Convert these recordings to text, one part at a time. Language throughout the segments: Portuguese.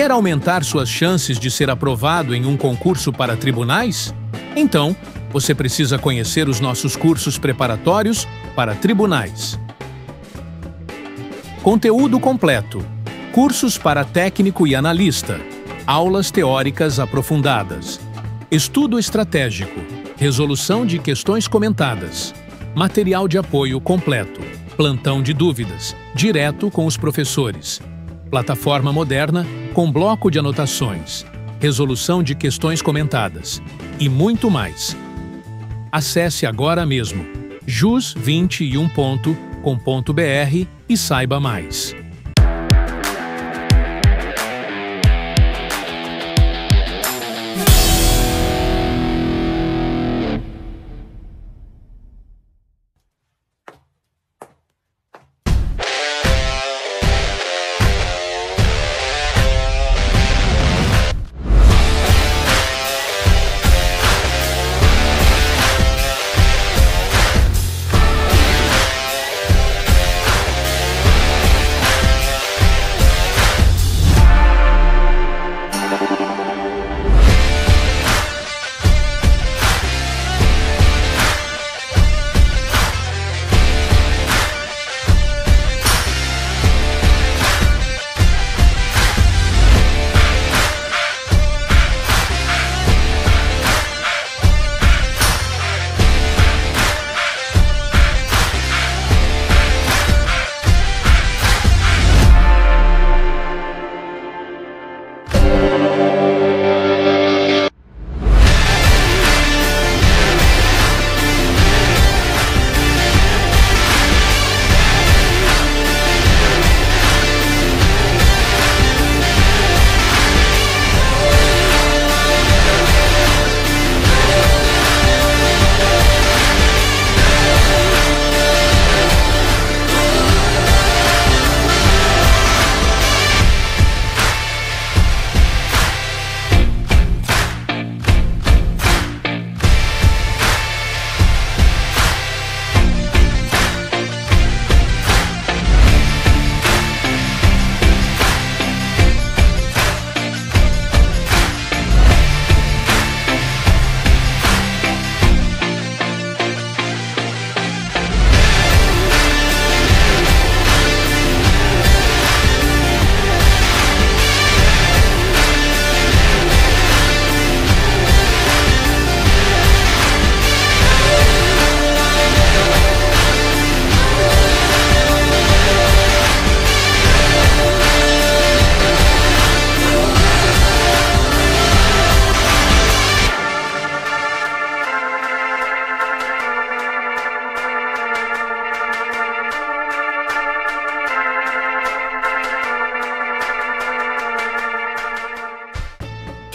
Quer aumentar suas chances de ser aprovado em um concurso para tribunais? Então, você precisa conhecer os nossos cursos preparatórios para tribunais. Conteúdo completo. Cursos para técnico e analista. Aulas teóricas aprofundadas. Estudo estratégico. Resolução de questões comentadas. Material de apoio completo. Plantão de dúvidas, direto com os professores. Plataforma moderna com bloco de anotações. Resolução de questões comentadas. E muito mais. Acesse agora mesmo jus21.com.br e saiba mais.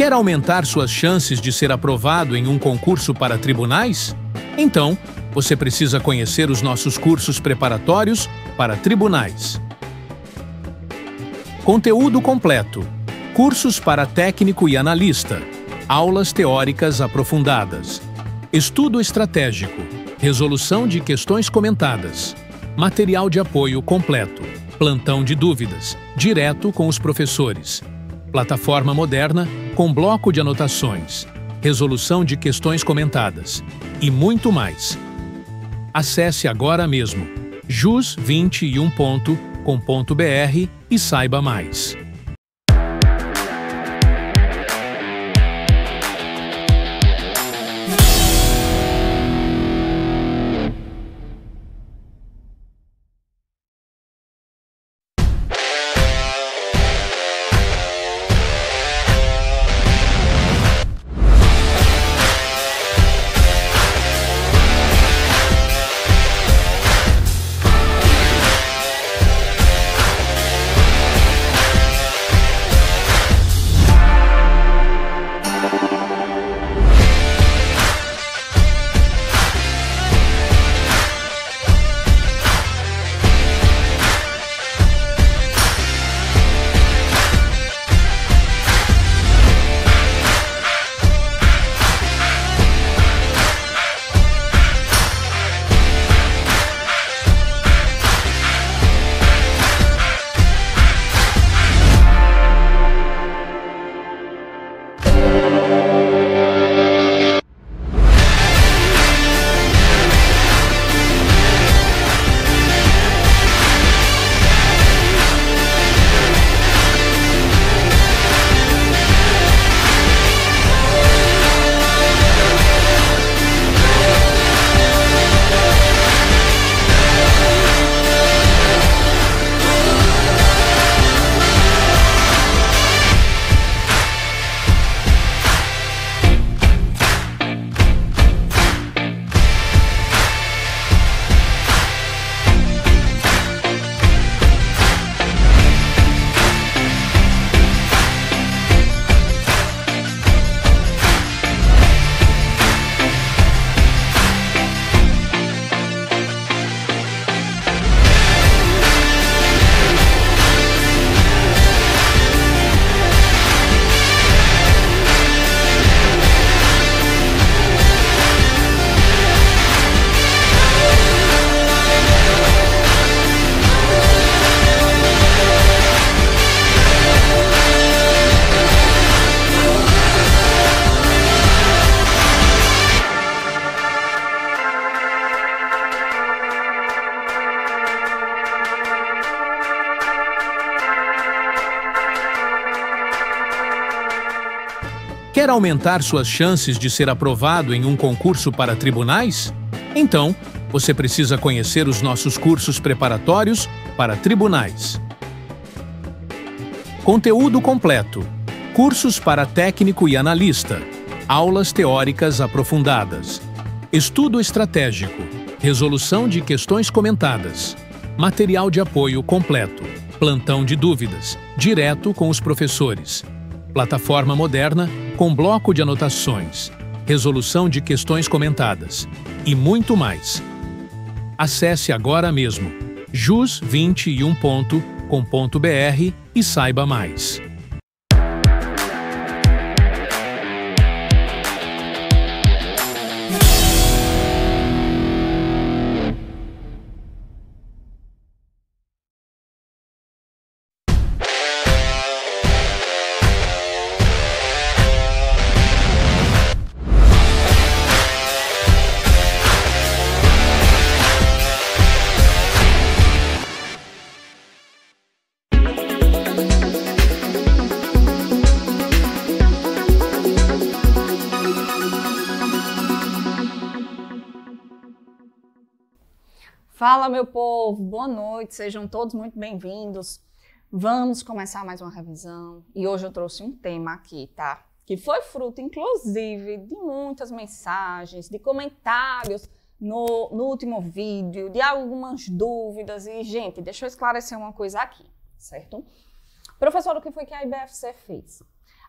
Quer aumentar suas chances de ser aprovado em um concurso para tribunais? Então, você precisa conhecer os nossos cursos preparatórios para tribunais. Conteúdo completo. Cursos para técnico e analista. Aulas teóricas aprofundadas. Estudo estratégico. Resolução de questões comentadas. Material de apoio completo. Plantão de dúvidas, direto com os professores. Plataforma moderna com bloco de anotações. Resolução de questões comentadas. E muito mais. Acesse agora mesmo jus21.com.br e saiba mais. Quer aumentar suas chances de ser aprovado em um concurso para tribunais? Então, você precisa conhecer os nossos cursos preparatórios para tribunais. Conteúdo completo. Cursos para técnico e analista. Aulas teóricas aprofundadas. Estudo estratégico. Resolução de questões comentadas. Material de apoio completo. Plantão de dúvidas, direto com os professores. Plataforma moderna com bloco de anotações. Resolução de questões comentadas. E muito mais. Acesse agora mesmo jus21.com.br e saiba mais. Fala, meu povo, boa noite, sejam todos muito bem-vindos. Vamos começar mais uma revisão e hoje eu trouxe um tema aqui, tá? Que foi fruto, inclusive, de muitas mensagens, de comentários no último vídeo, de algumas dúvidas. E, gente, deixa eu esclarecer uma coisa aqui, certo? Professor, o que foi que a IBFC fez?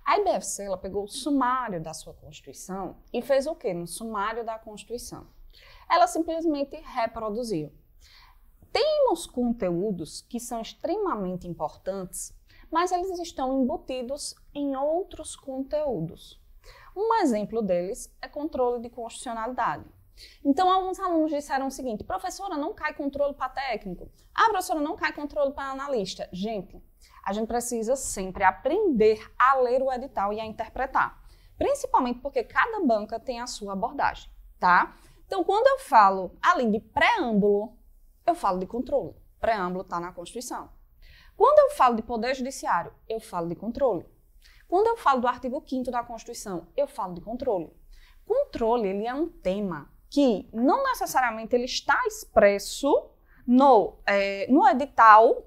A IBFC, ela pegou o sumário da sua Constituição e fez o quê no sumário da Constituição? Ela simplesmente reproduziu. Temos conteúdos que são extremamente importantes, mas eles estão embutidos em outros conteúdos. Um exemplo deles é controle de constitucionalidade. Então, alguns alunos disseram o seguinte: professora, não cai controle para técnico. Ah, professora, não cai controle para analista. Gente, a gente precisa sempre aprender a ler o edital e a interpretar. Principalmente porque cada banca tem a sua abordagem, tá? Então, quando eu falo ali de preâmbulo, eu falo de controle. Preâmbulo está na Constituição. Quando eu falo de poder judiciário, eu falo de controle. Quando eu falo do artigo 5º da Constituição, eu falo de controle. Controle, ele é um tema que não necessariamente ele está expresso no edital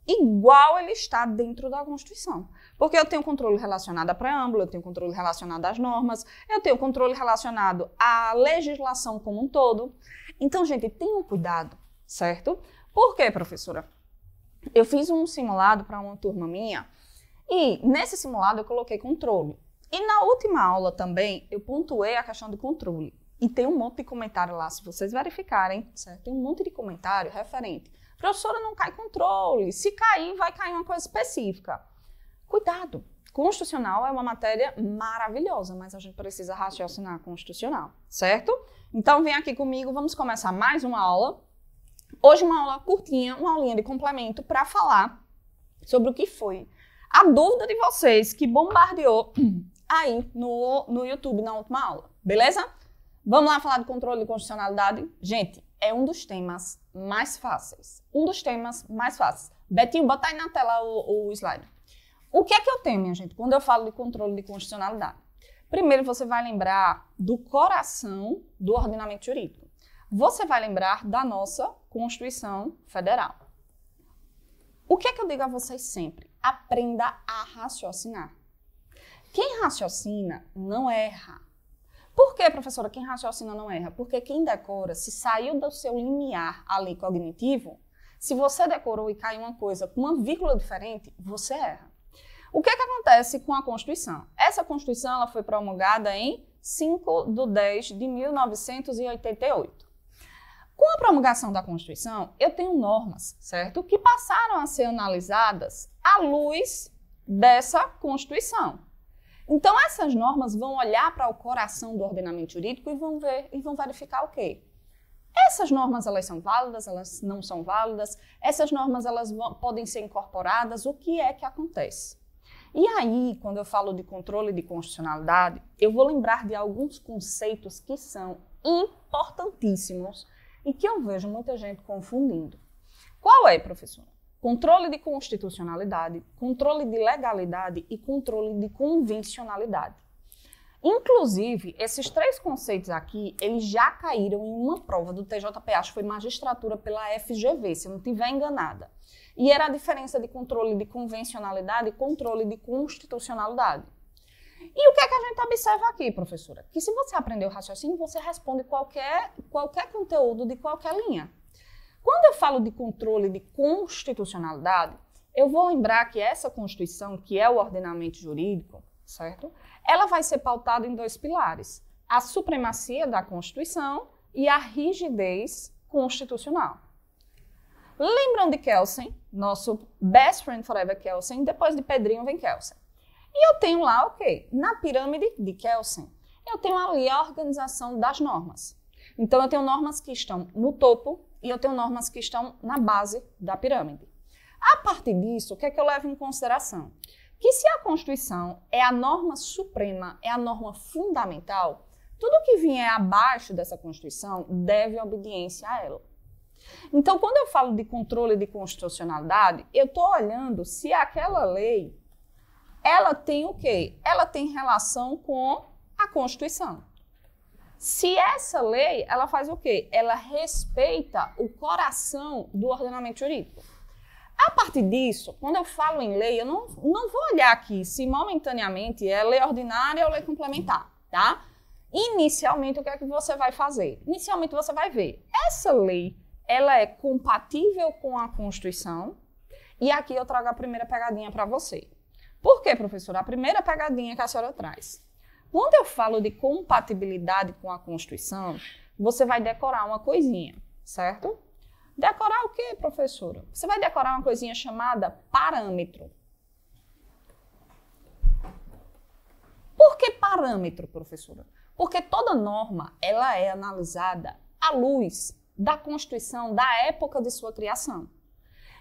igual ele está dentro da Constituição. Porque eu tenho controle relacionado à preâmbulo, eu tenho controle relacionado às normas, eu tenho controle relacionado à legislação como um todo. Então, gente, tenham cuidado, certo? Por quê, professora? Eu fiz um simulado para uma turma minha e nesse simulado eu coloquei controle. E na última aula também eu pontuei a questão do controle. E tem um monte de comentário lá, se vocês verificarem, certo? Tem um monte de comentário referente. Professora, não cai controle. Se cair, vai cair uma coisa específica. Cuidado. Constitucional é uma matéria maravilhosa, mas a gente precisa raciocinar constitucional, certo? Então, vem aqui comigo, vamos começar mais uma aula. Hoje uma aula curtinha, uma aulinha de complemento para falar sobre o que foi a dúvida de vocês que bombardeou aí no YouTube na última aula, beleza? Vamos lá falar de controle de constitucionalidade? Gente, é um dos temas mais fáceis. Um dos temas mais fáceis. Betinho, bota aí na tela o slide. O que é que eu tenho, minha gente, quando eu falo de controle de constitucionalidade? Primeiro, você vai lembrar do coração do ordenamento jurídico. Você vai lembrar da nossa Constituição Federal. O que é que eu digo a vocês sempre? Aprenda a raciocinar. Quem raciocina não erra. Por que, professora, quem raciocina não erra? Porque quem decora, se saiu do seu limiar ali cognitivo, se você decorou e cai uma coisa com uma vírgula diferente, você erra. O que é que acontece com a Constituição? Essa Constituição ela foi promulgada em 5/10/1988. Com a promulgação da Constituição, eu tenho normas, certo? Que passaram a ser analisadas à luz dessa Constituição. Então, essas normas vão olhar para o coração do ordenamento jurídico e vão ver e vão verificar o quê? Essas normas, elas são válidas, elas não são válidas, essas normas, elas podem ser incorporadas, o que é que acontece? E aí, quando eu falo de controle de constitucionalidade, eu vou lembrar de alguns conceitos que são importantíssimos e que eu vejo muita gente confundindo. Qual é, professora? Controle de constitucionalidade, controle de legalidade e controle de convencionalidade. Inclusive, esses três conceitos aqui, eles já caíram em uma prova do TJP, acho que foi magistratura pela FGV, se eu não estiver enganada. E era a diferença de controle de convencionalidade e controle de constitucionalidade. E o que é que a gente observa aqui, professora? Que se você aprender o raciocínio, você responde qualquer conteúdo de qualquer linha. Quando eu falo de controle de constitucionalidade, eu vou lembrar que essa Constituição, que é o ordenamento jurídico, certo? Ela vai ser pautada em dois pilares: a supremacia da Constituição e a rigidez constitucional. Lembram de Kelsen, nosso best friend forever Kelsen, depois de Pedrinho vem Kelsen. E eu tenho lá o quê? Na pirâmide de Kelsen, eu tenho ali a organização das normas. Então, eu tenho normas que estão no topo e eu tenho normas que estão na base da pirâmide. A partir disso, o que é que eu levo em consideração? Que se a Constituição é a norma suprema, é a norma fundamental, tudo que vier abaixo dessa Constituição deve obediência a ela. Então, quando eu falo de controle de constitucionalidade, eu estou olhando se aquela lei, ela tem o quê? Ela tem relação com a Constituição. Se essa lei, ela faz o quê? Ela respeita o coração do ordenamento jurídico. A partir disso, quando eu falo em lei, eu não vou olhar aqui se momentaneamente é lei ordinária ou lei complementar, tá? Inicialmente, o que é que você vai fazer? Inicialmente, você vai ver, essa lei, ela é compatível com a Constituição, e aqui eu trago a primeira pegadinha para você. Por quê, professora? A primeira pegadinha que a senhora traz. Quando eu falo de compatibilidade com a Constituição, você vai decorar uma coisinha, certo? Decorar o quê, professora? Você vai decorar uma coisinha chamada parâmetro. Por que parâmetro, professora? Porque toda norma ela é analisada à luz da Constituição da época de sua criação.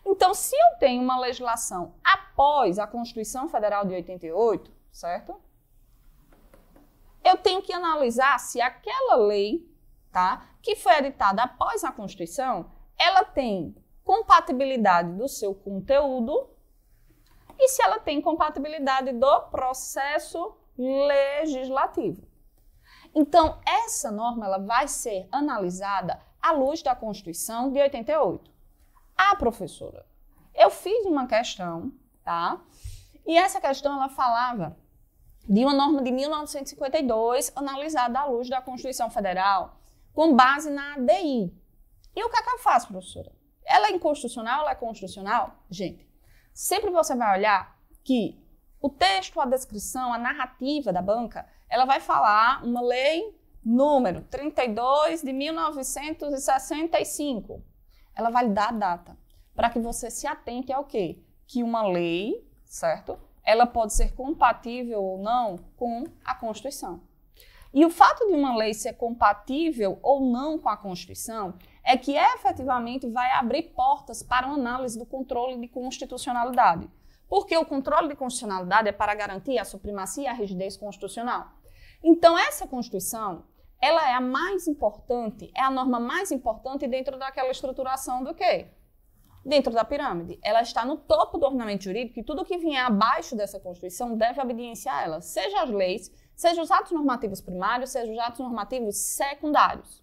Então, se eu tenho uma legislação após a Constituição Federal de 88, certo? Eu tenho que analisar se aquela lei, tá, que foi editada após a Constituição, ela tem compatibilidade do seu conteúdo e se ela tem compatibilidade do processo legislativo. Então, essa norma ela vai ser analisada à luz da Constituição de 88. Ah, professora, eu fiz uma questão, tá? E essa questão ela falava de uma norma de 1952 analisada à luz da Constituição Federal com base na ADI. E o que é que eu faço, professora? Ela é inconstitucional, ela é constitucional? Gente, sempre você vai olhar que o texto, a descrição, a narrativa da banca, ela vai falar uma lei número 32 de 1965. Ela vai lhe dar a data, para que você se atente ao quê? Que uma lei, certo? Ela pode ser compatível ou não com a Constituição. E o fato de uma lei ser compatível ou não com a Constituição é que efetivamente vai abrir portas para uma análise do controle de constitucionalidade. Porque o controle de constitucionalidade é para garantir a supremacia e a rigidez constitucional. Então, essa Constituição, ela é a mais importante, é a norma mais importante dentro daquela estruturação do quê? Dentro da pirâmide. Ela está no topo do ordenamento jurídico e tudo que vier abaixo dessa Constituição deve obedienciar a ela, seja as leis, seja os atos normativos primários, seja os atos normativos secundários.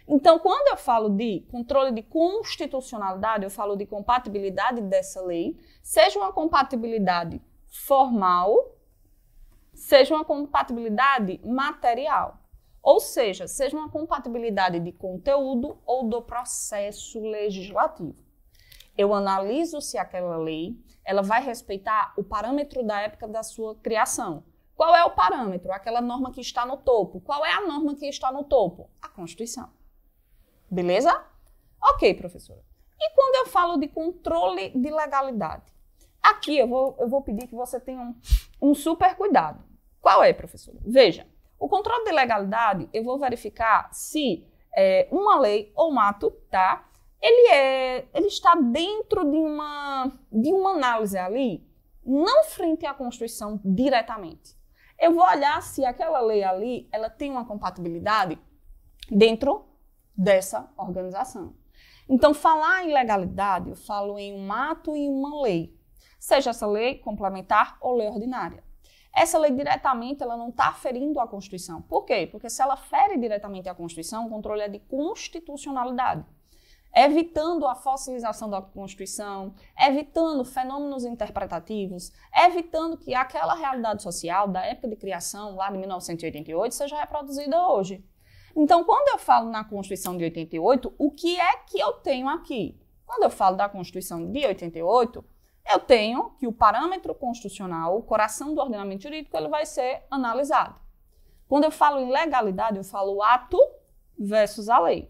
Então, quando eu falo de controle de constitucionalidade, eu falo de compatibilidade dessa lei, seja uma compatibilidade formal, seja uma compatibilidade material. Ou seja uma compatibilidade de conteúdo ou do processo legislativo. Eu analiso se aquela lei ela vai respeitar o parâmetro da época da sua criação. Qual é o parâmetro? Aquela norma que está no topo. Qual é a norma que está no topo? A Constituição. Beleza? Ok, professora. E quando eu falo de controle de legalidade? Aqui eu vou pedir que você tenha um super cuidado. Qual é, professora? Veja, o controle de legalidade, eu vou verificar se uma lei ou um ato, tá? Ele está dentro de uma análise ali, não frente à Constituição diretamente. Eu vou olhar se aquela lei ali, ela tem uma compatibilidade dentro dessa organização. Então, falar em legalidade, eu falo em um ato e uma lei. Seja essa lei complementar ou lei ordinária. Essa lei diretamente, ela não está ferindo a Constituição. Por quê? Porque se ela fere diretamente a Constituição, o controle é de constitucionalidade. Evitando a fossilização da Constituição, evitando fenômenos interpretativos, evitando que aquela realidade social da época de criação, lá de 1988, seja reproduzida hoje. Então, quando eu falo na Constituição de 88, o que é que eu tenho aqui? Quando eu falo da Constituição de 88, eu tenho que o parâmetro constitucional, o coração do ordenamento jurídico, ele vai ser analisado. Quando eu falo em legalidade, eu falo o ato versus a lei.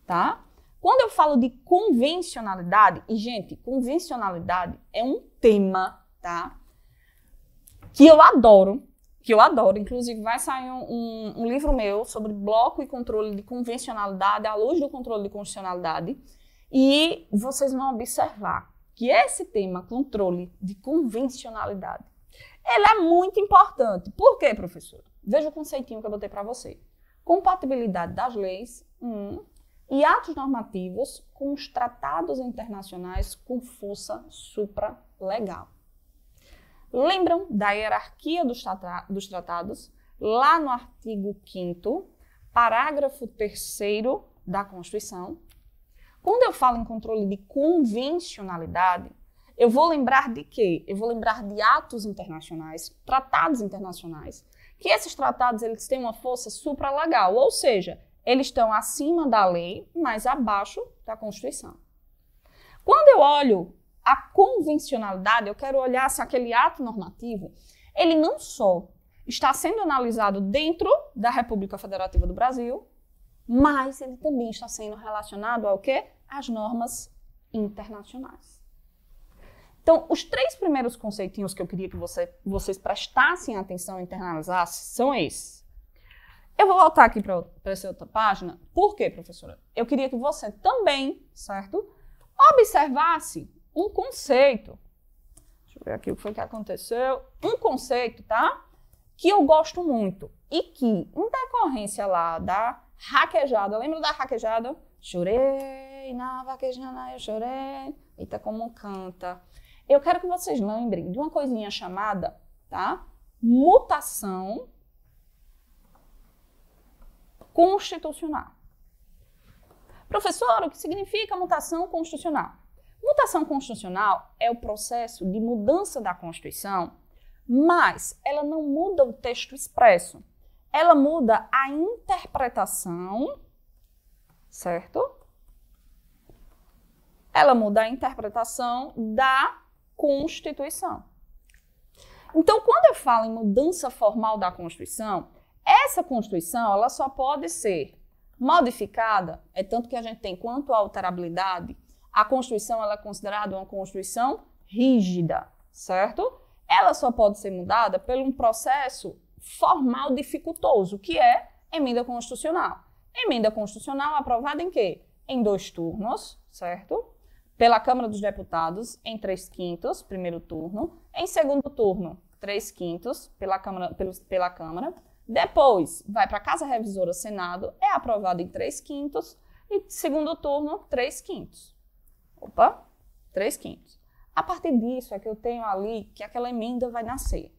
Tá? Quando eu falo de convencionalidade, e gente, convencionalidade é um tema, tá? Que eu adoro, inclusive vai sair um livro meu sobre bloco e controle de convencionalidade, à luz do controle de constitucionalidade, e vocês vão observar que esse tema, controle de convencionalidade, ele é muito importante. Por quê, professora? Veja o conceitinho que eu botei para você. Compatibilidade das leis, e atos normativos com os tratados internacionais com força supralegal. Lembram da hierarquia dos tratados? Lá no artigo 5º, parágrafo 3º da Constituição. Quando eu falo em controle de convencionalidade, eu vou lembrar de quê? Eu vou lembrar de atos internacionais, tratados internacionais, que esses tratados eles têm uma força supralegal, ou seja, eles estão acima da lei, mas abaixo da Constituição. Quando eu olho a convencionalidade, eu quero olhar se aquele ato normativo, ele não só está sendo analisado dentro da República Federativa do Brasil, mas ele também está sendo relacionado ao quê? Às normas internacionais. Então, os 3 primeiros conceitinhos que eu queria que vocês prestassem atenção e internalizassem são esses. Eu vou voltar aqui para essa outra página. Por quê, professora? Eu queria que você também, certo? Observasse um conceito. Deixa eu ver aqui o que foi que aconteceu. Um conceito, tá? Que eu gosto muito. E que, em decorrência lá da raquejada, lembra da raquejada? Chorei na vaquejada, eu chorei. Eita, como canta. Eu quero que vocês lembrem de uma coisinha chamada, tá? Mutação constitucional. Professor, o que significa mutação constitucional? Mutação constitucional é o processo de mudança da Constituição, mas ela não muda o texto expresso. Ela muda a interpretação, certo? Ela muda a interpretação da Constituição. Então, quando eu falo em mudança formal da Constituição, essa Constituição ela só pode ser modificada, é tanto que a gente tem quanto à alterabilidade, a Constituição ela é considerada uma Constituição rígida, certo? Ela só pode ser mudada por um processo formal dificultoso, que é emenda constitucional. Emenda constitucional aprovada em quê? Em 2 turnos, certo? Pela Câmara dos Deputados, em 3/5, primeiro turno. Em segundo turno, 3/5 pela Câmara. Depois, vai para a Casa Revisora, Senado, é aprovada em 3/5 e segundo turno, 3/5. Opa, 3/5. A partir disso é que eu tenho ali que aquela emenda vai nascer.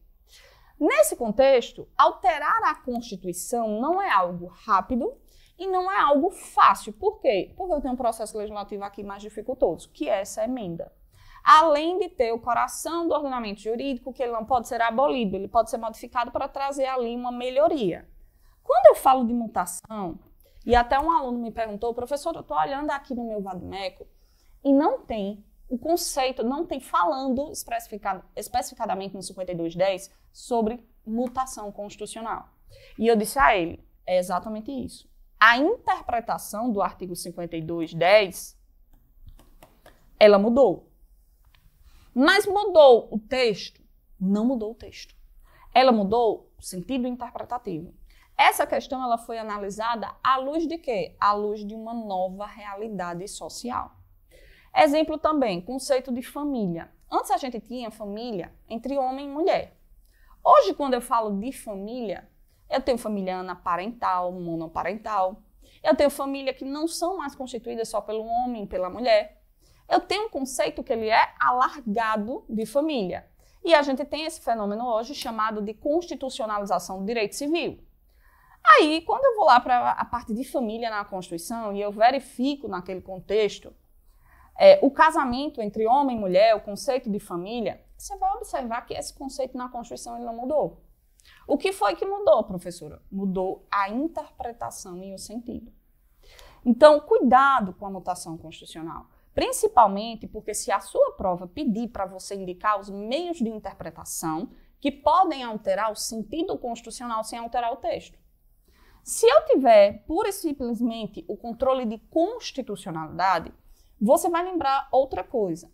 Nesse contexto, alterar a Constituição não é algo rápido e não é algo fácil. Por quê? Porque eu tenho um processo legislativo aqui mais dificultoso, que é essa emenda. Além de ter o coração do ordenamento jurídico, que ele não pode ser abolido, ele pode ser modificado para trazer ali uma melhoria. Quando eu falo de mutação, e até um aluno me perguntou, professor, eu estou olhando aqui no meu Vademécum e não tem o conceito, não tem falando especificadamente no 5210 sobre mutação constitucional. E eu disse a ele, é exatamente isso. A interpretação do artigo 5210, ela mudou. Mas mudou o texto? Não mudou o texto. Ela mudou o sentido interpretativo. Essa questão ela foi analisada à luz de quê? À luz de uma nova realidade social. Exemplo também, conceito de família. Antes a gente tinha família entre homem e mulher. Hoje, quando eu falo de família, eu tenho família anaparental, monoparental. Eu tenho família que não são mais constituídas só pelo homem e pela mulher. Eu tenho um conceito que ele é alargado de família. E a gente tem esse fenômeno hoje chamado de constitucionalização do direito civil. Aí, quando eu vou lá para a parte de família na Constituição e eu verifico naquele contexto o casamento entre homem e mulher, o conceito de família, você vai observar que esse conceito na Constituição ele não mudou. O que foi que mudou, professora? Mudou a interpretação e o sentido. Então, cuidado com a mutação constitucional. Principalmente porque se a sua prova pedir para você indicar os meios de interpretação que podem alterar o sentido constitucional sem alterar o texto. Se eu tiver pura e simplesmente o controle de constitucionalidade, você vai lembrar outra coisa,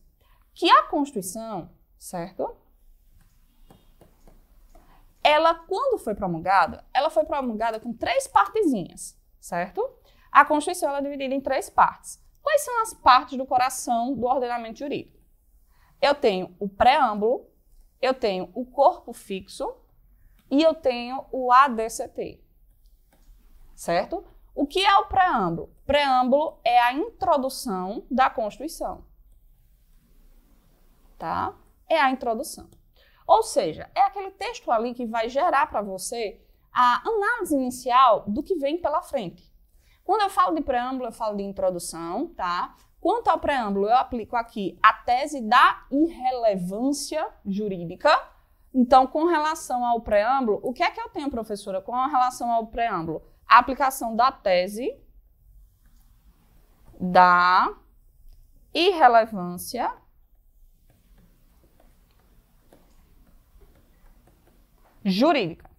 que a Constituição, certo? Ela, quando foi promulgada, ela foi promulgada com 3 partezinhas, certo? A Constituição ela é dividida em 3 partes. Quais são as partes do coração do ordenamento jurídico? Eu tenho o preâmbulo, eu tenho o corpo fixo e eu tenho o ADCT, certo? O que é o preâmbulo? Preâmbulo é a introdução da Constituição, tá? É a introdução. Ou seja, é aquele texto ali que vai gerar para você a análise inicial do que vem pela frente. Quando eu falo de preâmbulo, eu falo de introdução, tá? Quanto ao preâmbulo, eu aplico aqui a tese da irrelevância jurídica. Então, com relação ao preâmbulo, o que é que eu tenho, professora, com relação ao preâmbulo? A aplicação da tese da irrelevância jurídica.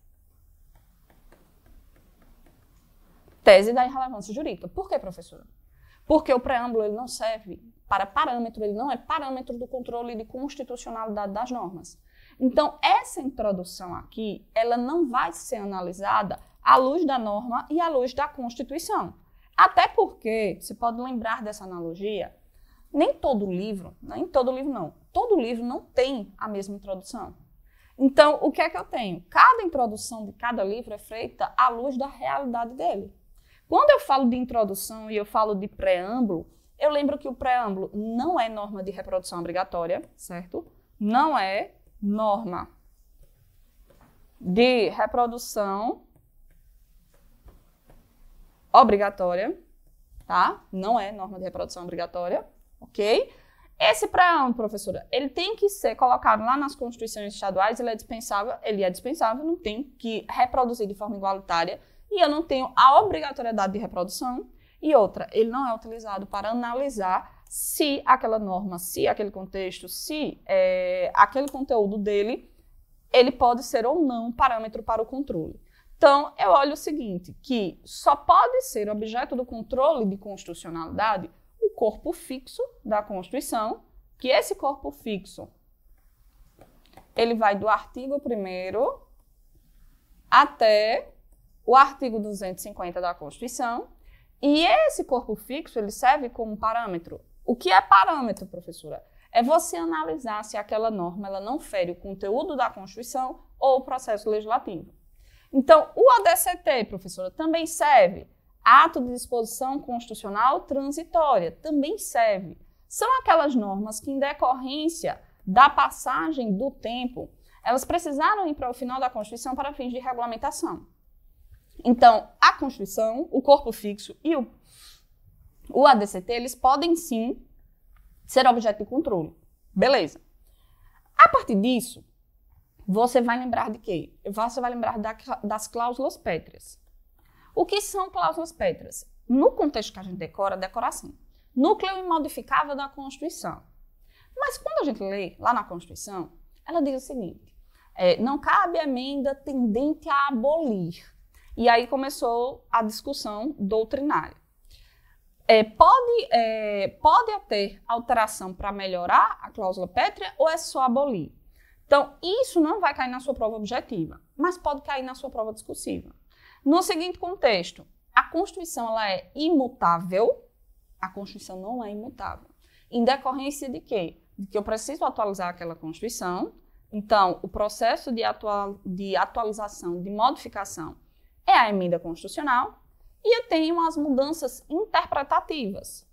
Tese da irrelevância jurídica. Por quê, professora? Porque o preâmbulo ele não serve para parâmetro, ele não é parâmetro do controle de constitucionalidade das normas. Então, essa introdução aqui, ela não vai ser analisada à luz da norma e à luz da Constituição. Até porque, você pode lembrar dessa analogia, todo livro não tem a mesma introdução. Então, o que é que eu tenho? Cada introdução de cada livro é feita à luz da realidade dele. Quando eu falo de introdução e eu falo de preâmbulo, eu lembro que o preâmbulo não é norma de reprodução obrigatória, certo? Não é norma de reprodução obrigatória, tá? Não é norma de reprodução obrigatória, ok? Esse preâmbulo, professora, ele tem que ser colocado lá nas constituições estaduais, ele é dispensável, não tem que reproduzir de forma igualitária, e eu não tenho a obrigatoriedade de reprodução. E outra, ele não é utilizado para analisar se aquela norma, se aquele contexto, se aquele conteúdo dele, ele pode ser ou não parâmetro para o controle. Então, eu olho o seguinte, que só pode ser objeto do controle de constitucionalidade o corpo fixo da Constituição, que esse corpo fixo, ele vai do artigo 1º até o artigo 250 da Constituição, e esse corpo fixo, ele serve como parâmetro. O que é parâmetro, professora? É você analisar se aquela norma ela não fere o conteúdo da Constituição ou o processo legislativo. Então, o ADCT, professora, também serve. Ato de disposição constitucional transitória, também serve. São aquelas normas que, em decorrência da passagem do tempo, elas precisaram ir para o final da Constituição para fins de regulamentação. Então, a Constituição, o corpo fixo e o ADCT, eles podem sim ser objeto de controle. Beleza. A partir disso, você vai lembrar de quê? Você vai lembrar das cláusulas pétreas. O que são cláusulas pétreas? No contexto que a gente decora assim. Núcleo imodificável da Constituição. Mas quando a gente lê lá na Constituição, ela diz o seguinte, não cabe emenda tendente a abolir. E aí começou a discussão doutrinária. Pode ter alteração para melhorar a cláusula pétrea ou é só abolir? Então, isso não vai cair na sua prova objetiva, mas pode cair na sua prova discursiva. No seguinte contexto, a Constituição ela é imutável, a Constituição não é imutável. Em decorrência de quê? De que eu preciso atualizar aquela Constituição, então o processo de atualização, de modificação, é a emenda constitucional, e eu tenho as mudanças interpretativas.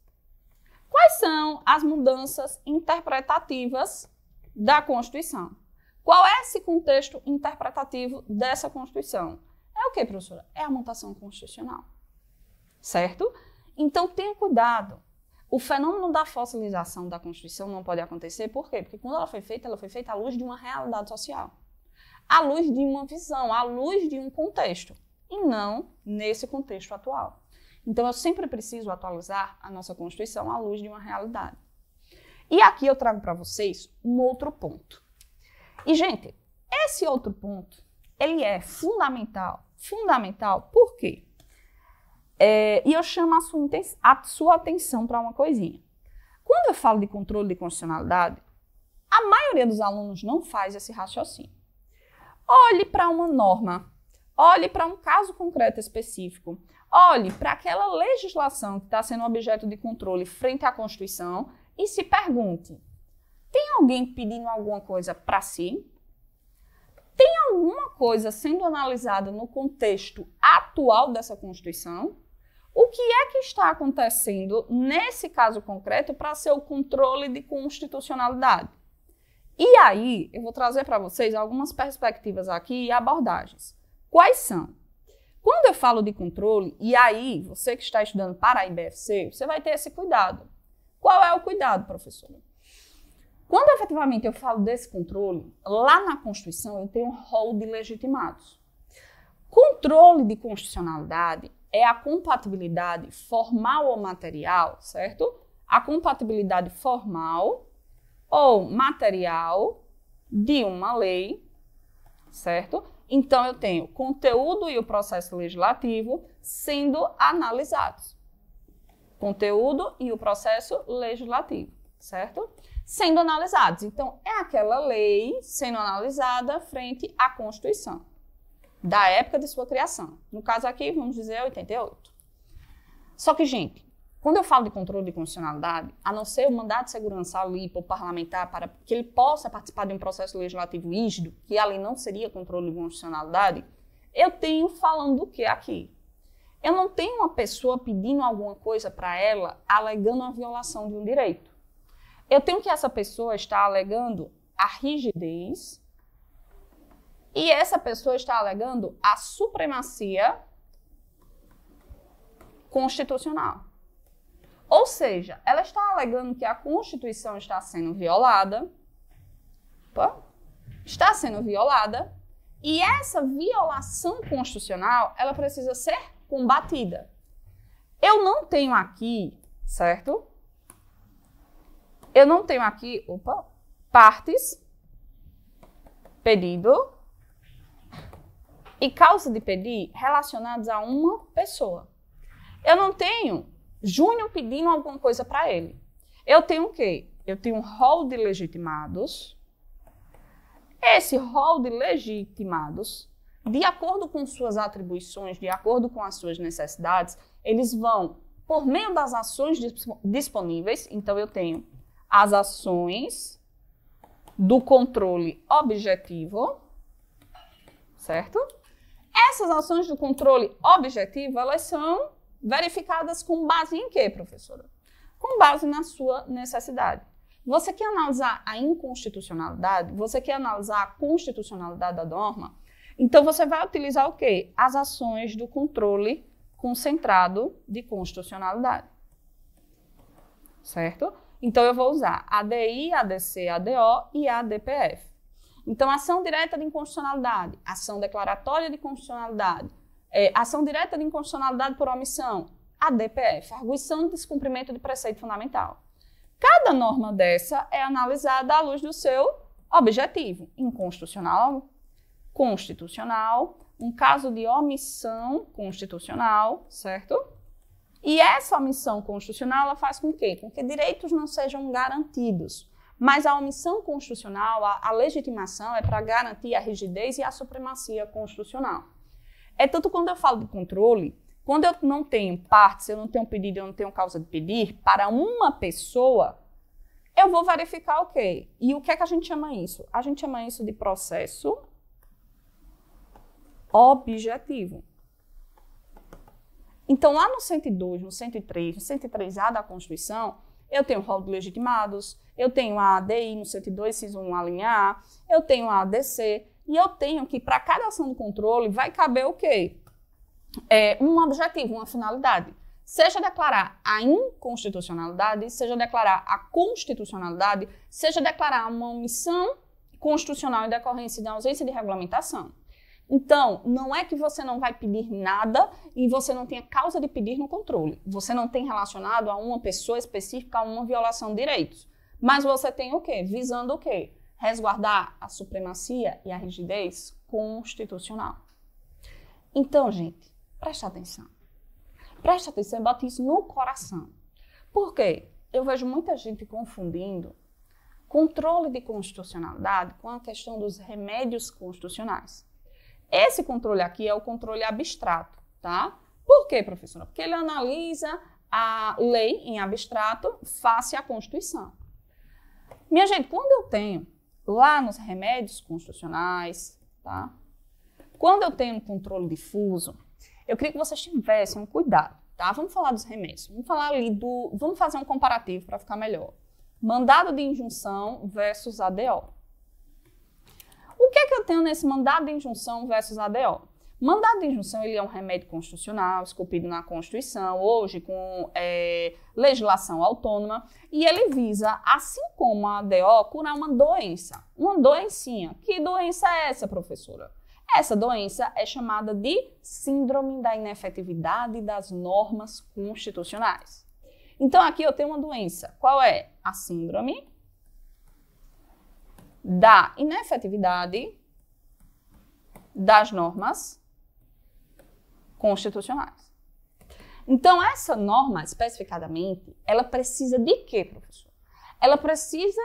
Quais são as mudanças interpretativas da Constituição? Qual é esse contexto interpretativo dessa Constituição? É o que, professora? É a mutação constitucional, certo? Então, tenha cuidado. O fenômeno da fossilização da Constituição não pode acontecer, por quê? Porque quando ela foi feita à luz de uma realidade social, à luz de uma visão, à luz de um contexto, e não nesse contexto atual. Então, eu sempre preciso atualizar a nossa Constituição à luz de uma realidade. E aqui eu trago para vocês um outro ponto. E, gente, esse outro ponto, ele é fundamental. Fundamental por quê? E eu chamo a sua atenção para uma coisinha. Quando eu falo de controle de constitucionalidade, a maioria dos alunos não faz esse raciocínio. Olhe para uma norma, olhe para um caso concreto específico, olhe para aquela legislação que está sendo objeto de controle frente à Constituição e se pergunte, tem alguém pedindo alguma coisa para si? Tem alguma coisa sendo analisada no contexto atual dessa Constituição? O que é que está acontecendo nesse caso concreto para ser o controle de constitucionalidade? E aí, eu vou trazer para vocês algumas perspectivas aqui e abordagens. Quais são? Quando eu falo de controle, e aí, você que está estudando para a IBFC, você vai ter esse cuidado. Qual é o cuidado, professora? Quando efetivamente eu falo desse controle, lá na Constituição eu tenho um rol de legitimados. Controle de constitucionalidade é a compatibilidade formal ou material, certo? A compatibilidade formal ou material de uma lei, certo? Então, eu tenho conteúdo e o processo legislativo sendo analisados. Conteúdo e o processo legislativo, certo? Sendo analisados. Então, é aquela lei sendo analisada frente à Constituição, da época de sua criação. No caso aqui, vamos dizer 88. Só que, gente, quando eu falo de controle de constitucionalidade, a não ser o mandato de segurança ali para o parlamentar, para que ele possa participar de um processo legislativo rígido, que ali não seria controle de constitucionalidade, eu tenho falando do que aqui? Eu não tenho uma pessoa pedindo alguma coisa para ela, alegando uma violação de um direito. Eu tenho que essa pessoa está alegando a rigidez e essa pessoa está alegando a supremacia constitucional. Ou seja, ela está alegando que a Constituição está sendo violada, e essa violação constitucional, ela precisa ser combatida. Eu não tenho aqui, certo? Eu não tenho aqui, partes, pedido e causa de pedir relacionados a uma pessoa. Eu não tenho Júnior pedindo alguma coisa para ele. Eu tenho o quê? Eu tenho um rol de legitimados. Esse rol de legitimados, de acordo com suas atribuições, de acordo com as suas necessidades, eles vão, por meio das ações disponíveis, então eu tenho as ações do controle objetivo, certo? Essas ações do controle objetivo, elas são verificadas com base em quê, professora? Com base na sua necessidade. Você quer analisar a inconstitucionalidade? Você quer analisar a constitucionalidade da norma? Então, você vai utilizar o quê? As ações do controle concentrado de constitucionalidade. Certo? Então, eu vou usar ADI, ADC, ADO e ADPF. Então, ação direta de inconstitucionalidade, ação declaratória de constitucionalidade, ação direta de inconstitucionalidade por omissão, ADPF, arguição de descumprimento de preceito fundamental. Cada norma dessa é analisada à luz do seu objetivo, inconstitucional, constitucional, um caso de omissão constitucional, certo? E essa omissão constitucional, ela faz com quê? Com que direitos não sejam garantidos. Mas a omissão constitucional, a legitimação é para garantir a rigidez e a supremacia constitucional. É tanto quando eu falo de controle, quando eu não tenho partes, eu não tenho pedido, eu não tenho causa de pedir, para uma pessoa, eu vou verificar o quê? E o que é que a gente chama isso? A gente chama isso de processo objetivo. Então, lá no 102, no 103, no 103A da Constituição, eu tenho o rol de legitimados, eu tenho a ADI no 102, inciso 1, a linha A, eu tenho a ADC, e eu tenho que, para cada ação do controle, vai caber o quê? Um objetivo, uma finalidade. Seja declarar a inconstitucionalidade, seja declarar a constitucionalidade, seja declarar uma omissão constitucional em decorrência da ausência de regulamentação. Então, não é que você não vai pedir nada e você não tenha causa de pedir no controle. Você não tem relacionado a uma pessoa específica, a uma violação de direitos. Mas você tem o quê? Visando o quê? Resguardar a supremacia e a rigidez constitucional. Então, gente, preste atenção. Preste atenção e bote isso no coração. Por quê? Eu vejo muita gente confundindo controle de constitucionalidade com a questão dos remédios constitucionais. Esse controle aqui é o controle abstrato, tá? Por quê, professora? Porque ele analisa a lei em abstrato face à Constituição. Minha gente, quando eu tenho lá nos remédios constitucionais, tá? Quando eu tenho um controle difuso, eu queria que vocês tivessem um cuidado, tá? Vamos falar dos remédios. Vamos falar ali vamos fazer um comparativo para ficar melhor. Mandado de injunção versus ADO. O que é que eu tenho nesse mandado de injunção versus ADO? Mandado de injunção, ele é um remédio constitucional, esculpido na Constituição, hoje com legislação autônoma, e ele visa, assim como a ADO, curar uma doença, uma doencinha. Que doença é essa, professora? Essa doença é chamada de síndrome da inefetividade das normas constitucionais. Então, aqui eu tenho uma doença. Qual é? A síndrome da inefetividade das normas constitucionais. Então, essa norma, especificadamente, ela precisa de quê, professor? Ela precisa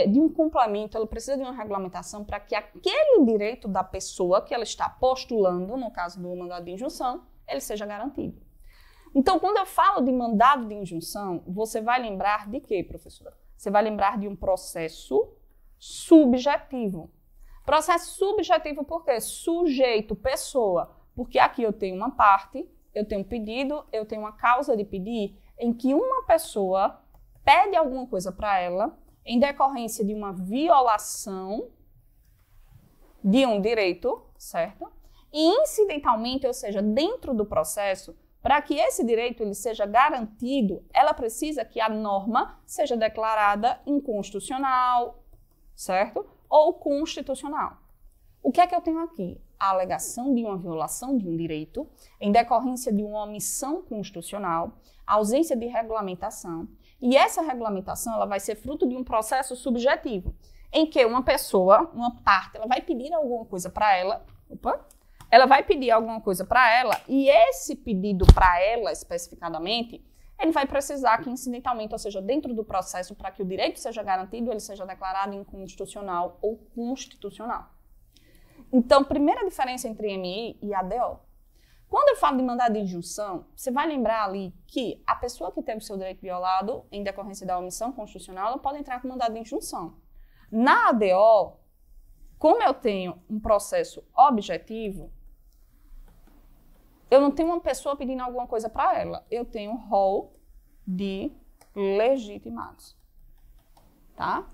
de um complemento, ela precisa de uma regulamentação para que aquele direito da pessoa que ela está postulando, no caso do mandado de injunção, ele seja garantido. Então, quando eu falo de mandado de injunção, você vai lembrar de quê, professora? Você vai lembrar de um processo subjetivo. Processo subjetivo por quê? Sujeito, pessoa. Porque aqui eu tenho uma parte, eu tenho um pedido, eu tenho uma causa de pedir, em que uma pessoa pede alguma coisa para ela em decorrência de uma violação de um direito, certo? E incidentalmente, ou seja, dentro do processo, para que esse direito ele seja garantido, ela precisa que a norma seja declarada inconstitucional, certo? Ou constitucional. O que é que eu tenho aqui? A alegação de uma violação de um direito em decorrência de uma omissão constitucional, ausência de regulamentação, e essa regulamentação ela vai ser fruto de um processo subjetivo, em que uma pessoa, uma parte, ela vai pedir alguma coisa para ela, e esse pedido para ela, especificadamente, ele vai precisar que incidentalmente, ou seja, dentro do processo, para que o direito seja garantido, ele seja declarado inconstitucional ou constitucional. Então, primeira diferença entre MI e ADO. Quando eu falo de mandado de injunção, você vai lembrar ali que a pessoa que teve o seu direito violado em decorrência da omissão constitucional, ela pode entrar com mandado de injunção. Na ADO, como eu tenho um processo objetivo, eu não tenho uma pessoa pedindo alguma coisa para ela. Eu tenho um rol de legitimados. Tá?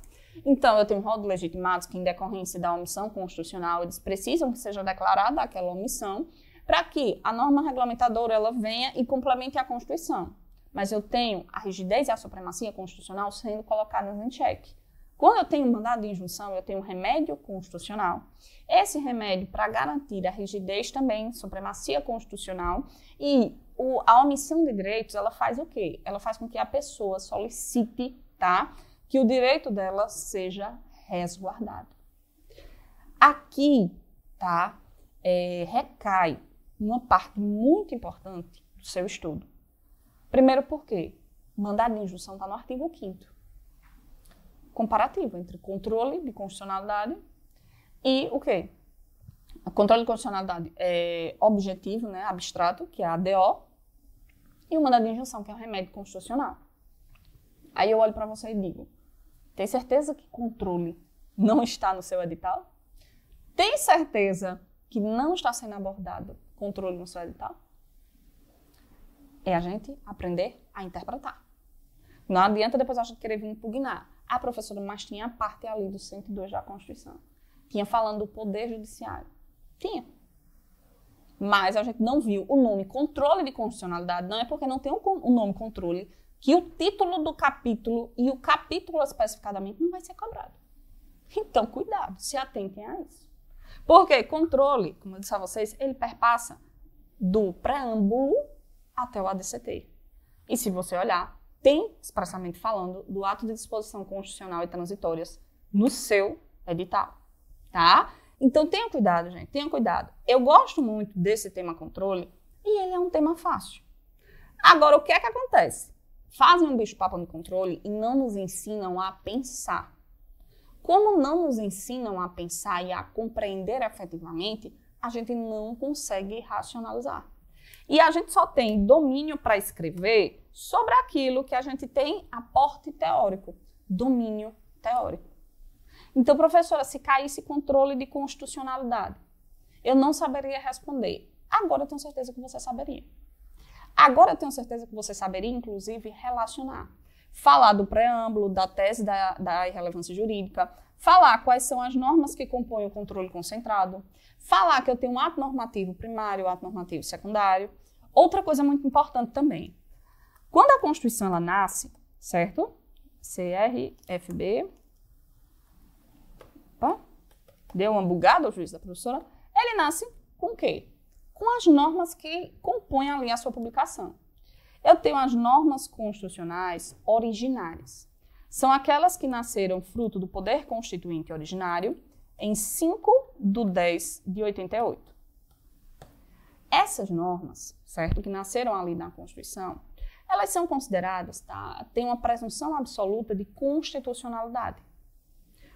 Então, eu tenho um rol de legitimados que, em decorrência da omissão constitucional, eles precisam que seja declarada aquela omissão para que a norma regulamentadora ela venha e complemente a Constituição. Mas eu tenho a rigidez e a supremacia constitucional sendo colocadas em xeque. Quando eu tenho um mandado de injunção, eu tenho um remédio constitucional. Esse remédio, para garantir a rigidez também, supremacia constitucional, e a omissão de direitos, ela faz o quê? Ela faz com que a pessoa solicite, tá, que o direito dela seja resguardado. Aqui, tá, recai uma parte muito importante do seu estudo. Primeiro, por quê? O mandado de injunção está no artigo 5º. Comparativo entre controle de constitucionalidade e o quê? O controle de constitucionalidade é objetivo, né, abstrato, que é a ADO, e o mandado de injunção, que é o remédio constitucional. Aí eu olho para você e digo, tem certeza que controle não está no seu edital? Tem certeza que não está sendo abordado controle no seu edital? É a gente aprender a interpretar. Não adianta depois a gente querer vir impugnar. A professora, mas tinha a parte ali do 102 da Constituição. Tinha falando do Poder Judiciário. Tinha. Mas a gente não viu o nome controle de constitucionalidade, não é porque não tem o nome controle, que o título do capítulo e o capítulo especificadamente não vai ser cobrado. Então, cuidado, se atentem a isso. Porque controle, como eu disse a vocês, ele perpassa do preâmbulo até o ADCT. E se você olhar, tem expressamente falando do ato de disposição constitucional e transitórias no seu edital, tá? Então, tenha cuidado, gente, tenha cuidado. Eu gosto muito desse tema controle e ele é um tema fácil. Agora, o que é que acontece? Fazem um bicho-papo no controle e não nos ensinam a pensar. Como não nos ensinam a pensar e a compreender efetivamente, a gente não consegue racionalizar. E a gente só tem domínio para escrever sobre aquilo que a gente tem aporte teórico, domínio teórico. Então, professora, se caísse controle de constitucionalidade, eu não saberia responder. Agora eu tenho certeza que você saberia. Agora eu tenho certeza que você saberia, inclusive, relacionar. Falar do preâmbulo, da tese da irrelevância jurídica, falar quais são as normas que compõem o controle concentrado, falar que eu tenho um ato normativo primário, ato normativo secundário. Outra coisa muito importante também. Quando a Constituição ela nasce, certo? CRFB. Opa, deu uma bugada o juiz da professora. Ele nasce com o quê? Com as normas que compõem ali a sua publicação. Eu tenho as normas constitucionais originárias. São aquelas que nasceram fruto do poder constituinte originário em 5 do 10 de 88. Essas normas, certo, que nasceram ali na Constituição, elas são consideradas, tá, tem uma presunção absoluta de constitucionalidade.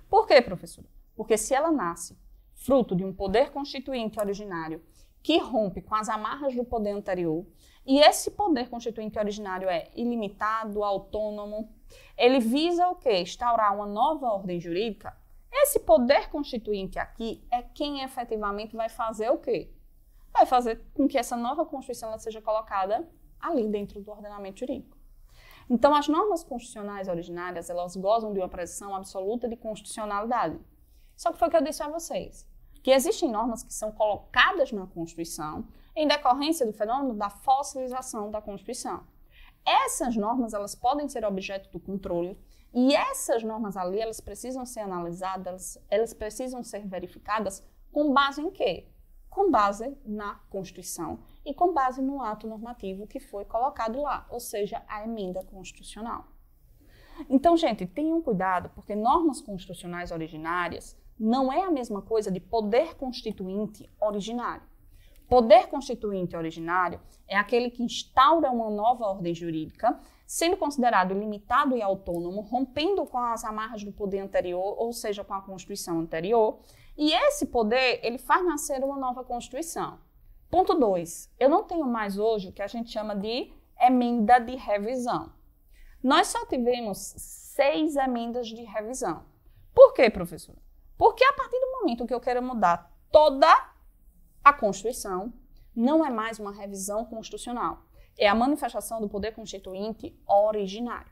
Por quê, professora? Porque se ela nasce fruto de um poder constituinte originário que rompe com as amarras do poder anterior, e esse poder constituinte originário é ilimitado, autônomo, ele visa o quê? Instaurar uma nova ordem jurídica. Esse poder constituinte aqui é quem efetivamente vai fazer o quê? Vai fazer com que essa nova Constituição ela seja colocada ali dentro do ordenamento jurídico. Então, as normas constitucionais originárias, elas gozam de uma presunção absoluta de constitucionalidade. Só que foi o que eu disse a vocês, que existem normas que são colocadas na Constituição em decorrência do fenômeno da fossilização da Constituição. Essas normas, elas podem ser objeto do controle e essas normas ali, elas precisam ser analisadas, elas precisam ser verificadas com base em quê? Com base na Constituição e com base no ato normativo que foi colocado lá, ou seja, a emenda constitucional. Então, gente, tenham cuidado, porque normas constitucionais originárias não é a mesma coisa de poder constituinte originário. Poder constituinte originário é aquele que instaura uma nova ordem jurídica, sendo considerado limitado e autônomo, rompendo com as amarras do poder anterior, ou seja, com a Constituição anterior, e esse poder, ele faz nascer uma nova Constituição. Ponto 2. Eu não tenho mais hoje o que a gente chama de emenda de revisão. Nós só tivemos 6 emendas de revisão. Por quê, professora? Porque a partir do momento que eu quero mudar toda a Constituição, não é mais uma revisão constitucional. É a manifestação do poder constituinte originário.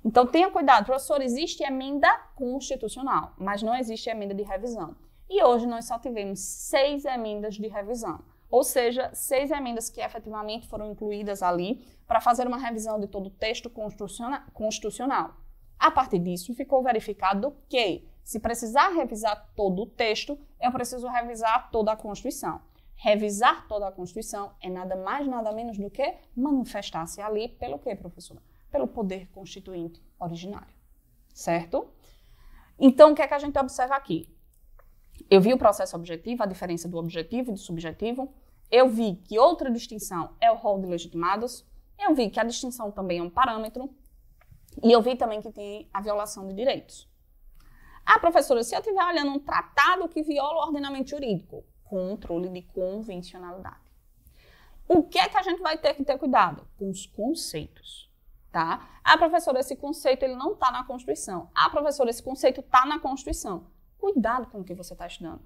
Então, tenha cuidado, professor, existe emenda constitucional, mas não existe emenda de revisão. E hoje nós só tivemos 6 emendas de revisão, ou seja, 6 emendas que efetivamente foram incluídas ali para fazer uma revisão de todo o texto constitucional. A partir disso, ficou verificado que, se precisar revisar todo o texto, eu preciso revisar toda a Constituição. Revisar toda a Constituição é nada mais, nada menos do que manifestar-se ali pelo quê, professora? Pelo poder constituinte originário, certo? Então, o que é que a gente observa aqui? Eu vi o processo objetivo, a diferença do objetivo e do subjetivo. Eu vi que outra distinção é o rol de legitimados. Eu vi que a distinção também é um parâmetro. E eu vi também que tem a violação de direitos. Ah, professora, se eu estiver olhando um tratado que viola o ordenamento jurídico, controle de convencionalidade. O que é que a gente vai ter que ter cuidado? Com os conceitos. Tá? Ah, professora, esse conceito ele não está na Constituição. Ah, professora, esse conceito está na Constituição. Cuidado com o que você está estudando.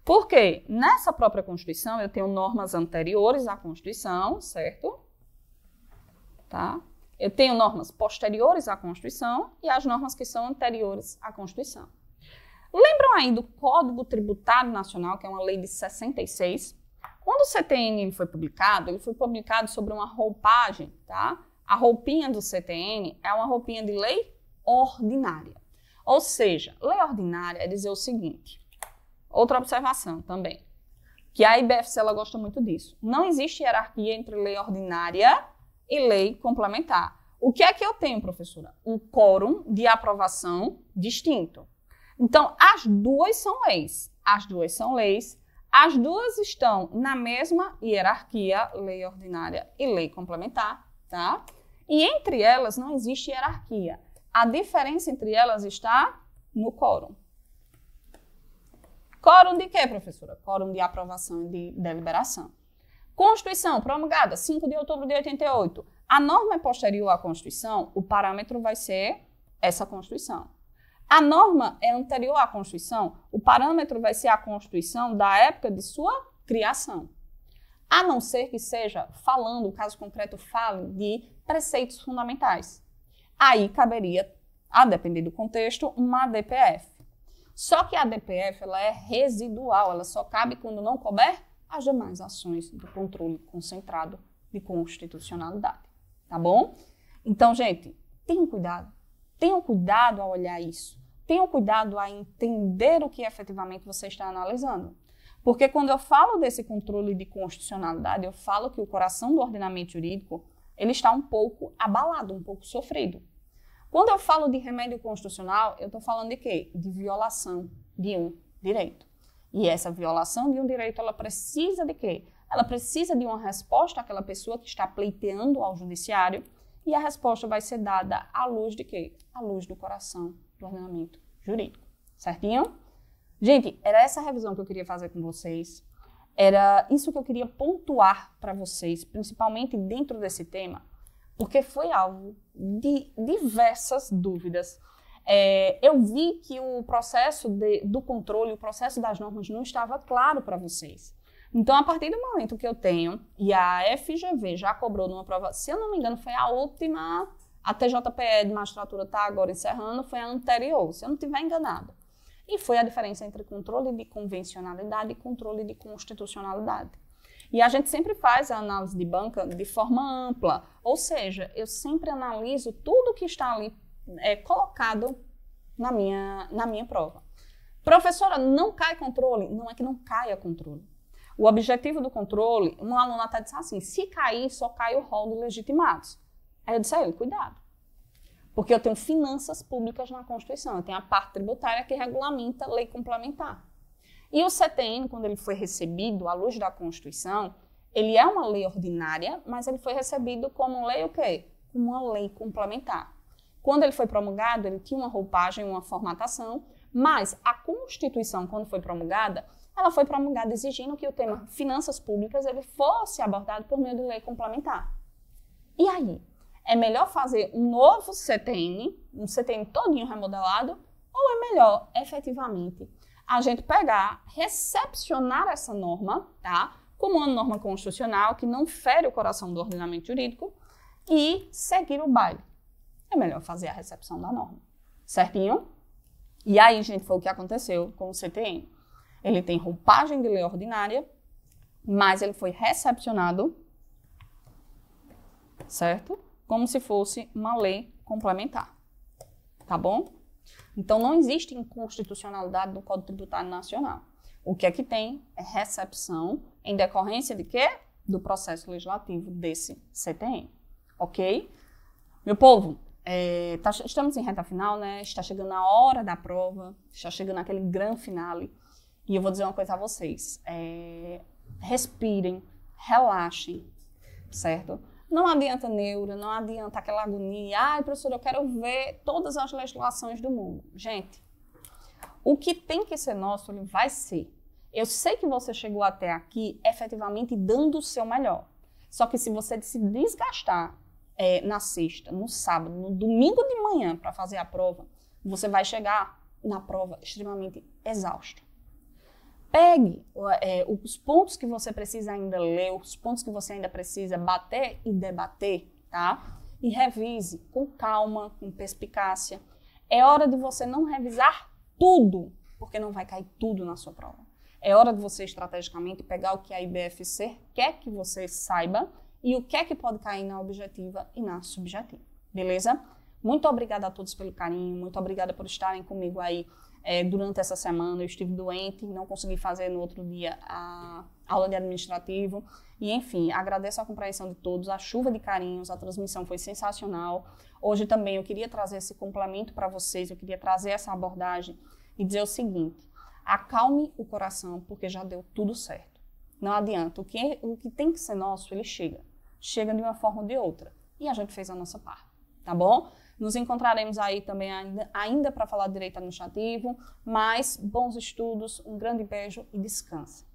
Porque nessa própria Constituição eu tenho normas anteriores à Constituição, certo? Tá? Eu tenho normas posteriores à Constituição e as normas que são anteriores à Constituição. Lembram aí do Código Tributário Nacional, que é uma lei de 66? Quando o CTN ele foi publicado sobre uma roupagem, tá? A roupinha do CTN é uma roupinha de lei ordinária. Ou seja, lei ordinária é dizer o seguinte, outra observação também, que a IBFC ela gosta muito disso. Não existe hierarquia entre lei ordinária e lei complementar. O que é que eu tenho, professora? Um quórum de aprovação distinto. Então, as duas são leis. As duas são leis. As duas estão na mesma hierarquia, lei ordinária e lei complementar, tá? E entre elas não existe hierarquia. A diferença entre elas está no quórum. Quórum de quê, professora? Quórum de aprovação e de deliberação. Constituição promulgada 5 de outubro de 88. A norma é posterior à Constituição, o parâmetro vai ser essa Constituição. A norma é anterior à Constituição, o parâmetro vai ser a Constituição da época de sua criação. A não ser que seja falando, o caso concreto fale de preceitos fundamentais. Aí caberia, a depender do contexto, uma ADPF. Só que a ADPF ela é residual, ela só cabe quando não couber as demais ações do controle concentrado de constitucionalidade. Tá bom? Então, gente, tenham cuidado ao olhar isso. Tenham cuidado a entender o que efetivamente você está analisando. Porque quando eu falo desse controle de constitucionalidade, eu falo que o coração do ordenamento jurídico ele está um pouco abalado, um pouco sofrido. Quando eu falo de remédio constitucional, eu estou falando de quê? De violação de um direito. E essa violação de um direito, ela precisa de quê? Ela precisa de uma resposta àquela pessoa que está pleiteando ao judiciário, e a resposta vai ser dada à luz de quê? À luz do coração do ordenamento jurídico. Certinho? Gente, era essa revisão que eu queria fazer com vocês. Era isso que eu queria pontuar para vocês, principalmente dentro desse tema, porque foi alvo de diversas dúvidas. Eu vi que o processo do controle, o processo das normas não estava claro para vocês. Então, a partir do momento que eu tenho, e a FGV já cobrou numa prova, se eu não me engano, foi a última, a TJPE de magistratura está agora encerrando, foi a anterior, se eu não estiver enganada. E foi a diferença entre controle de convencionalidade e controle de constitucionalidade. E a gente sempre faz a análise de banca de forma ampla, ou seja, eu sempre analiso tudo que está ali colocado na minha prova. Professora, não cai controle? Não é que não caia controle. O objetivo do controle, um aluno até disse assim, se cair, só cai o rol de legitimados. Aí eu disse a ele, cuidado. Porque eu tenho finanças públicas na Constituição, eu tenho a parte tributária que regulamenta a lei complementar. E o CTN, quando ele foi recebido à luz da Constituição, ele é uma lei ordinária, mas ele foi recebido como lei o quê? Uma lei complementar. Quando ele foi promulgado, ele tinha uma roupagem, uma formatação, mas a Constituição, quando foi promulgada, ela foi promulgada exigindo que o tema finanças públicas ele fosse abordado por meio de lei complementar. E aí? É melhor fazer um novo CTN, um CTN todinho remodelado, ou é melhor, efetivamente, a gente pegar, recepcionar essa norma, tá? Como uma norma constitucional que não fere o coração do ordenamento jurídico e seguir o baile. É melhor fazer a recepção da norma, certinho? E aí, gente, foi o que aconteceu com o CTN. Ele tem roupagem de lei ordinária, mas ele foi recepcionado, certo? Como se fosse uma lei complementar, tá bom? Então, não existe inconstitucionalidade do Código Tributário Nacional. O que é que tem é recepção em decorrência de quê? Do processo legislativo desse CTN, ok? Meu povo, estamos em reta final, né? Está chegando a hora da prova, está chegando aquele grande finale. E eu vou dizer uma coisa a vocês, respirem, relaxem, certo? Não adianta neura, não adianta aquela agonia. Ai, professor, eu quero ver todas as legislações do mundo. Gente, o que tem que ser nosso, ele vai ser. Eu sei que você chegou até aqui efetivamente dando o seu melhor. Só que se você se desgastar na sexta, no sábado, no domingo de manhã para fazer a prova, você vai chegar na prova extremamente exausto. Pegue os pontos que você precisa ainda ler, os pontos que você ainda precisa bater e debater, tá? E revise com calma, com perspicácia. É hora de você não revisar tudo, porque não vai cair tudo na sua prova. É hora de você estrategicamente pegar o que a IBFC quer que você saiba e o que é que pode cair na objetiva e na subjetiva, beleza? Muito obrigada a todos pelo carinho, muito obrigada por estarem comigo aí durante essa semana. Eu estive doente, não consegui fazer no outro dia a aula de administrativo. E, enfim, agradeço a compreensão de todos, a chuva de carinhos, a transmissão foi sensacional. Hoje também eu queria trazer esse complemento para vocês, eu queria trazer essa abordagem e dizer o seguinte, acalme o coração, porque já deu tudo certo. Não adianta, o que tem que ser nosso, ele chega de uma forma ou de outra. E a gente fez a nossa parte, tá bom? Nos encontraremos aí também ainda para falar de direito administrativo, mas bons estudos, um grande beijo e descanse.